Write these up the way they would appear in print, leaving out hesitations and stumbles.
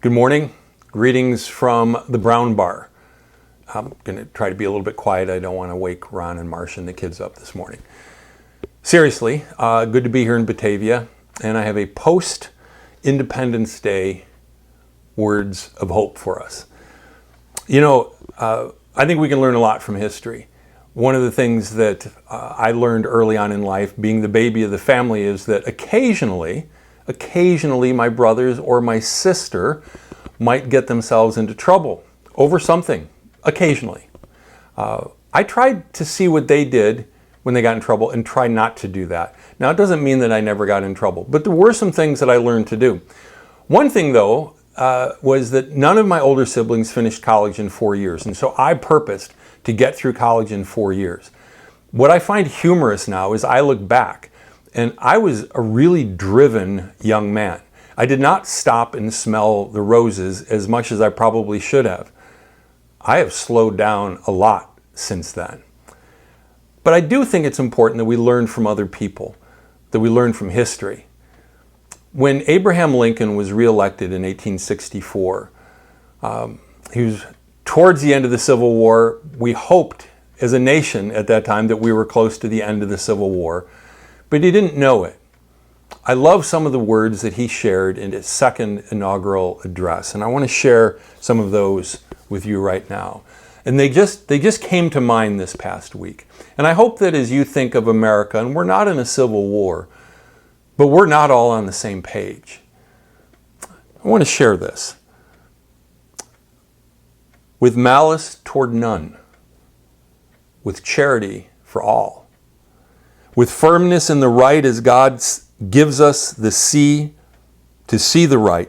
Good morning. Greetings from the Brown Bar. I'm going to try to be a little bit quiet. I don't want to wake Ron and Marcia and the kids up this morning. Seriously, good to be here in Batavia. And I have a post-Independence Day words of hope for us. You know, I think we can learn a lot from history. One of the things that I learned early on in life, being the baby of the family, is that occasionally my brothers or my sister might get themselves into trouble over something, occasionally. I tried to see what they did when they got in trouble and try not to do that. Now, it doesn't mean that I never got in trouble, but there were some things that I learned to do. One thing, though, was that none of my older siblings finished college in 4 years, and so I purposed to get through college in 4 years. What I find humorous now is I look back, and I was a really driven young man. I did not stop and smell the roses as much as I probably should have. I have slowed down a lot since then. But I do think it's important that we learn from other people, that we learn from history. When Abraham Lincoln was reelected in 1864, he was towards the end of the Civil War. We hoped as a nation at that time that we were close to the end of the Civil War. But he didn't know it. I love some of the words that he shared in his second inaugural address, and I want to share some of those with you right now. And they just came to mind this past week. And I hope that as you think of America, and we're not in a civil war, but we're not all on the same page. I want to share this. With malice toward none, with charity for all, with firmness in the right as God gives us to see the right,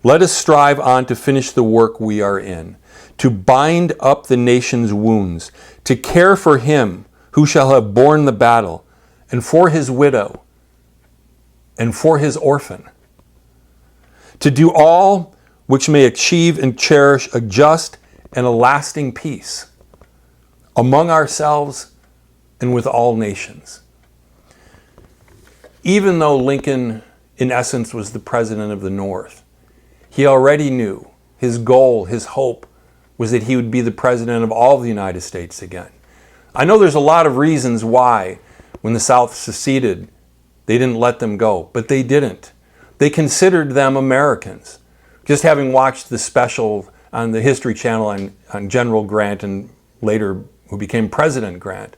let us strive on to finish the work we are in, to bind up the nation's wounds, to care for him who shall have borne the battle, and for his widow, and for his orphan, to do all which may achieve and cherish a just and a lasting peace among ourselves and with all nations. Even though Lincoln, in essence, was the president of the North, he already knew his goal, his hope, was that he would be the president of all the United States again. I know there's a lot of reasons why, when the South seceded, they didn't let them go, but they didn't. They considered them Americans. Just having watched the special on the History Channel on General Grant, and later who became President Grant,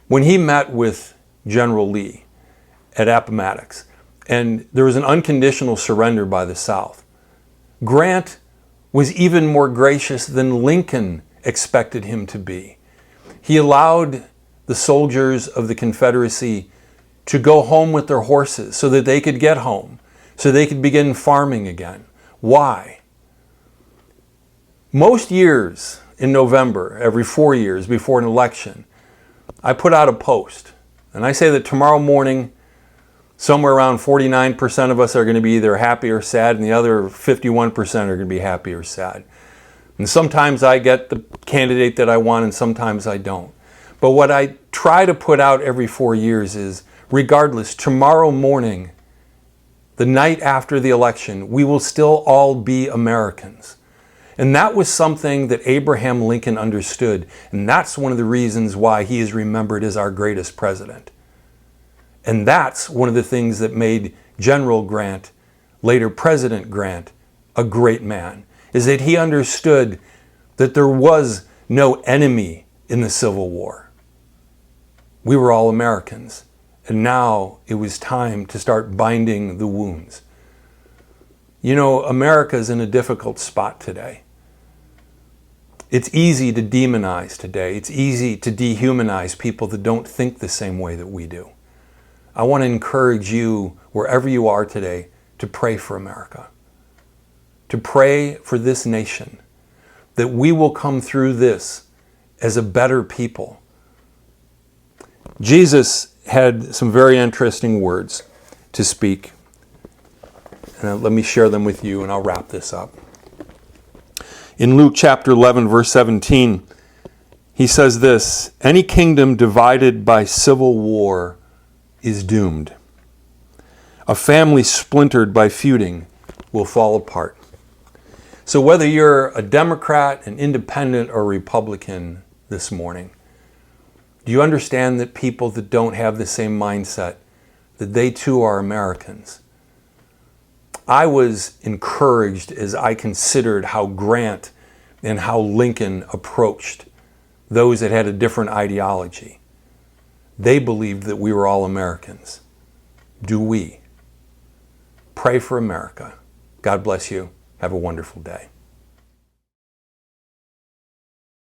when he met with General Lee at Appomattox, and there was an unconditional surrender by the South, Grant was even more gracious than Lincoln expected him to be. He allowed the soldiers of the Confederacy to go home with their horses so that they could get home, so they could begin farming again. Why? Most years in November, every 4 years before an election, I put out a post, and I say that tomorrow morning, somewhere around 49% of us are going to be either happy or sad, and the other 51% are going to be happy or sad. And sometimes I get the candidate that I want, and sometimes I don't. But what I try to put out every 4 years is, regardless, tomorrow morning, the night after the election, we will still all be Americans. And that was something that Abraham Lincoln understood, and that's one of the reasons why he is remembered as our greatest president. And that's one of the things that made General Grant, later President Grant, a great man, is that he understood that there was no enemy in the Civil War. We were all Americans, and now it was time to start binding the wounds. You know, America is in a difficult spot today. It's easy to demonize today. It's easy to dehumanize people that don't think the same way that we do. I want to encourage you, wherever you are today, to pray for America, to pray for this nation, that we will come through this as a better people. Jesus had some very interesting words to speak, and let me share them with you, and I'll wrap this up. In Luke chapter 11, verse 17, he says this: "Any kingdom divided by civil war is doomed. A family splintered by feuding will fall apart." So whether you're a Democrat, an independent, or Republican this morning, do you understand that people that don't have the same mindset, that they too are Americans? I was encouraged as I considered how Grant and how Lincoln approached those that had a different ideology. They believed that we were all Americans. Do we? Pray for America. God bless you. Have a wonderful day.